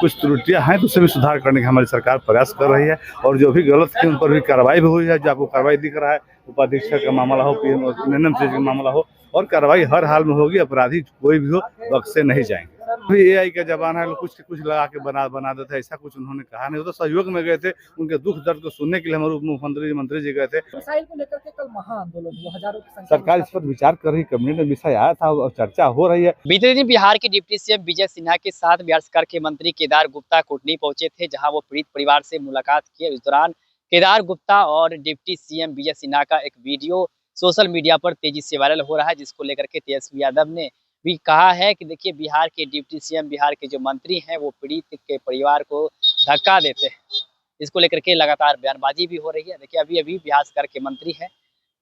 कुछ त्रुटियां हैं तो उसे भी सुधार करने का हमारी सरकार प्रयास कर रही है। और जो भी गलत है उन पर भी कार्रवाई भी हुई है। जो आपको कार्रवाई दिख रहा है, उपाधीक्षक का मामला हो, एनएम का मामला हो, और कार्रवाई हर हाल में होगी। अपराधी कोई भी हो बख्शे नहीं जाएंगे। अभी एआई का जमाना है, लोग कुछ लगा के बना देते हैं, ऐसा कुछ उन्होंने कहा नहीं। वो तो सहयोग में गए थे, उनके दुख दर्द को सुनने के लिए हमारे उप मुख्यमंत्री मंत्री जी गए थे। मिसाइल को लेकर के कल महाआंदोलन हुआ, हजारों की संख्या सरकार इस पर विचार कर रही, कैबिनेट में विषय आया था और चर्चा हो रही है। बीते दिन बिहार के डिप्टी सीएम विजय सिन्हा के साथ बिहार सरकार के मंत्री केदार गुप्ता कोटनी पहुंचे थे, जहां वो पीड़ित परिवार से मुलाकात किए। इस दौरान केदार गुप्ता और डिप्टी सीएम विजय सिन्हा का एक वीडियो सोशल मीडिया पर तेजी से वायरल हो रहा है, जिसको लेकर के तेजस्वी यादव ने भी कहा है कि देखिए, बिहार के डिप्टी सीएम, बिहार के जो मंत्री हैं, वो पीड़ित के परिवार को धक्का देते हैं। इसको लेकर के लगातार बयानबाजी भी हो रही है। देखिए, अभी बिहार सरकार के मंत्री हैं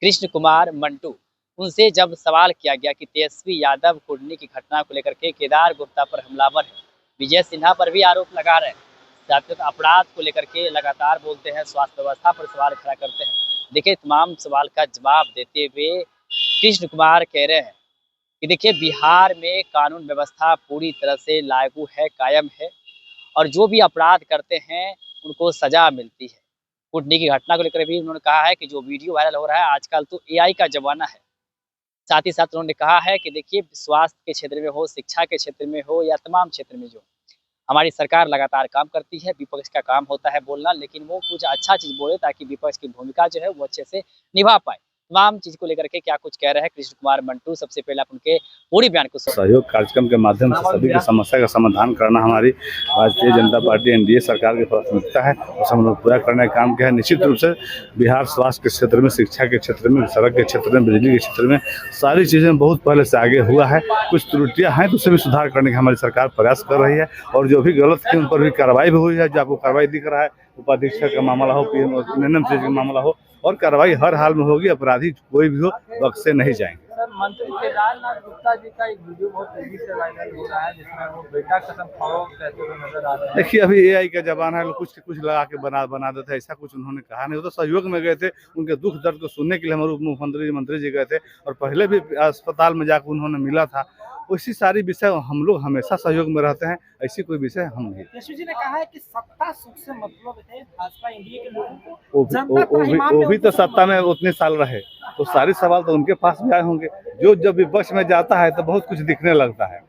कृष्ण कुमार मंटू, उनसे जब सवाल किया गया कि तेजस्वी यादव कुर्नी की घटना को लेकर के केदार गुप्ता पर हमलावर है, विजय सिन्हा पर भी आरोप लगा रहे हैं, साथ ही अपराध को लेकर के लगातार बोलते हैं, स्वास्थ्य व्यवस्था पर सवाल खड़ा करते हैं। देखिए, तमाम सवाल का जवाब देते हुए कृष्ण कुमार कह रहे हैं कि देखिए, बिहार में कानून व्यवस्था पूरी तरह से लागू है, कायम है, और जो भी अपराध करते हैं उनको सजा मिलती है। कुर्नी की घटना को लेकर भी उन्होंने कहा है कि जो वीडियो वायरल हो रहा है, आजकल तो एआई का जमाना है। साथ ही साथ उन्होंने कहा है कि देखिए, स्वास्थ्य के क्षेत्र में हो, शिक्षा के क्षेत्र में हो, या तमाम क्षेत्र में जो हमारी सरकार लगातार काम करती है। विपक्ष का काम होता है बोलना, लेकिन वो कुछ अच्छा चीज़ बोले ताकि विपक्ष की भूमिका जो है वो अच्छे से निभा पाए। तमाम चीज़ को लेकर के क्या कुछ कह रहे हैं कृष्ण कुमार मंटू, सबसे पहले आप उनके पूरी बयान को सहयोग कार्यक्रम के माध्यम से सभी की समस्या का समाधान करना हमारी भारतीय जनता पार्टी एनडीए सरकार की प्राथमिकता है। उसे हम लोग पूरा करने का काम किया है। निश्चित रूप से बिहार स्वास्थ्य के क्षेत्र में, शिक्षा के क्षेत्र में, सड़क के क्षेत्र में, बिजली के क्षेत्र में, सारी चीज़ें बहुत पहले से आगे हुआ है। कुछ त्रुटियां हैं तो उसे भी सुधार करने का हमारी सरकार प्रयास कर रही है। और जो भी गलत है उन पर भी कार्रवाई भी हुई है। जो आपको कार्रवाई दिख रहा है, उपाधीक्षक का मामला हो, एनएम का मामला हो, और कार्रवाई हर हाल में होगी। अपराधी कोई भी हो बख्शे नहीं जाएंगे। मंत्री केदार गुप्ता जी का एक वीडियो बहुत तेजी से वायरल हो रहा है, जिसमें वो बेटा कसम खाओ कहते हुए नजर आ रहे हैं। देखिए, अभी एआई का जमाना है, लोग कुछ लगा के बना देते हैं, ऐसा कुछ उन्होंने कहा नहीं। वो तो सहयोग में गए थे, उनके दुख दर्द को सुनने के लिए हमारे उप मुख्यमंत्री मंत्री जी गए थे। और पहले भी अस्पताल में जाकर उन्होंने मिला था। उसी सारी विषय हम लोग हमेशा सहयोग में रहते हैं, ऐसी कोई विषय हम नहीं। तेजस्वी जी ने कहा है कि सत्ता सुख से मतलब है, भाजपा एनडीए के लोगों को वो भी तो सत्ता में उतने साल रहे, तो सारे सवाल तो उनके पास भी आए होंगे। जो जब विपक्ष में जाता है तो बहुत कुछ दिखने लगता है।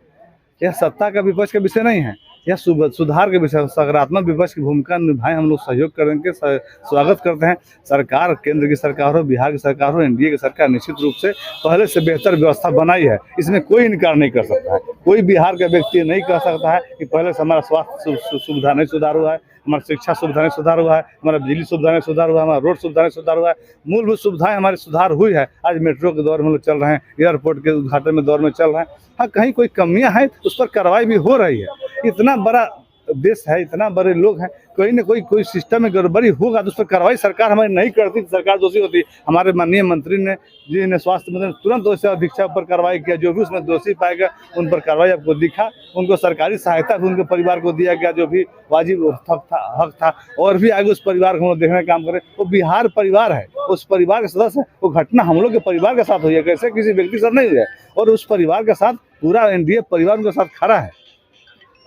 यह सत्ता का विपक्ष का विषय नहीं है, यह सुधार के विषय। सकारात्मक विपक्ष की भूमिका निभाएं, हम लोग सहयोग करेंगे, स्वागत करते हैं। सरकार, केंद्र की सरकार हो, बिहार की सरकार हो, एनडीए की सरकार निश्चित रूप से पहले से बेहतर व्यवस्था बनाई है। इसमें कोई इनकार नहीं कर सकता है। कोई बिहार का व्यक्ति नहीं कह सकता है कि पहले से हमारा स्वास्थ्य सुविधा नहीं सुधार हुआ है, हमारा शिक्षा सुविधा नहीं सुधार हुआ है, हमारा बिजली सुविधा नहीं सुधार हुआ है, हमारा रोड सुविधा नहीं सुधार हुआ है। मूलभूत सुविधाएं हमारी सुधार हुई है। आज मेट्रो के दौर में लोग चल रहे हैं, एयरपोर्ट के उद्घाटन में दौर में चल रहे हैं। हाँ, कहीं कोई कमियां हैं उस पर कार्रवाई भी हो रही है। इतना बड़ा देश है, इतना बड़े लोग हैं, कोई न कोई सिस्टम में गड़बड़ी होगा तो उस पर कार्रवाई सरकार हमारी नहीं करती, सरकार दोषी होती। हमारे माननीय मंत्री ने स्वास्थ्य मंत्री ने तुरंत उस अधीक्षक पर कार्रवाई किया। जो भी उसमें दोषी पाएगा उन पर कार्रवाई आपको दिखा। उनको सरकारी सहायता भी उनके परिवार को दिया गया, जो भी वाजिब हक था। और भी आगे उस परिवार को हम लोग देखने का काम करें। वो बिहार परिवार है, उस परिवार के सदस्य है। वो घटना हम लोग के परिवार के साथ हुई है, कैसे किसी व्यक्ति के साथ नहीं हुई है। और उस परिवार के साथ पूरा एनडीए परिवार उनके साथ खड़ा है।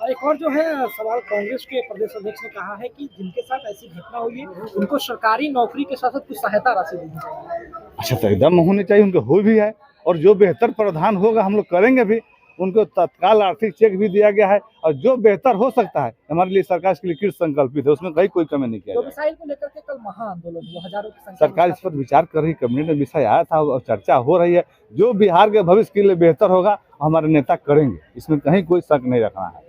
एक और जो है सवाल, कांग्रेस के प्रदेश अध्यक्ष ने कहा है कि जिनके साथ ऐसी घटना हुई है उनको सरकारी नौकरी के साथ साथ कुछ सहायता राशि देनी चाहिए। अच्छा, तो एकदम होनी चाहिए, उनको हो भी है। और जो बेहतर प्रावधान होगा हम लोग करेंगे भी। उनको तत्काल आर्थिक चेक भी दिया गया है। और जो बेहतर हो सकता है हमारे लिए सरकार इसके लिए कृत संकल्पित है, उसमें कहीं कोई कमी नहीं किया तो मिसाइल को लेकर के कल महाआंदोलन हुआ, हजारों की संख्या सरकार इस पर विचार कर रही, कैबिनेट में विषय आया था और चर्चा हो रही है। जो बिहार के भविष्य के लिए बेहतर होगा हमारे नेता करेंगे, इसमें कहीं कोई शक नहीं रखना है।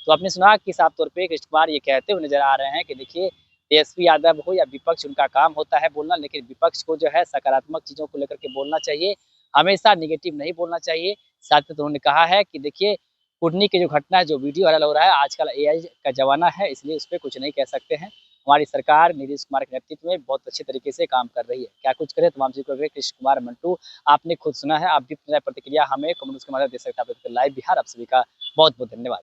तो आपने सुना कि साफ तौर पे कृष्ण कुमार ये कहते हुए नजर आ रहे हैं कि देखिए, तेजस्वी यादव हो या विपक्ष, उनका काम होता है बोलना, लेकिन विपक्ष को जो है सकारात्मक चीज़ों को लेकर के बोलना चाहिए, हमेशा निगेटिव नहीं बोलना चाहिए। साथ में तो उन्होंने कहा है कि देखिए, कुर्नी की जो घटना है, जो वीडियो वायरल हो रहा है, आजकल एआई का जमाना है, इसलिए उस पर कुछ नहीं कह सकते हैं। हमारी सरकार नीतीश कुमार के नेतृत्व में बहुत अच्छे तरीके से काम कर रही है। क्या कुछ करे, तमाम चीज़ कर कृष्ण कुमार मंटू, आपने खुद सुना है। आप भी प्रतिक्रिया हमें कमेंट्स के माध्यम दे सकते हैं। लाइव बिहार, आप सभी का बहुत बहुत धन्यवाद।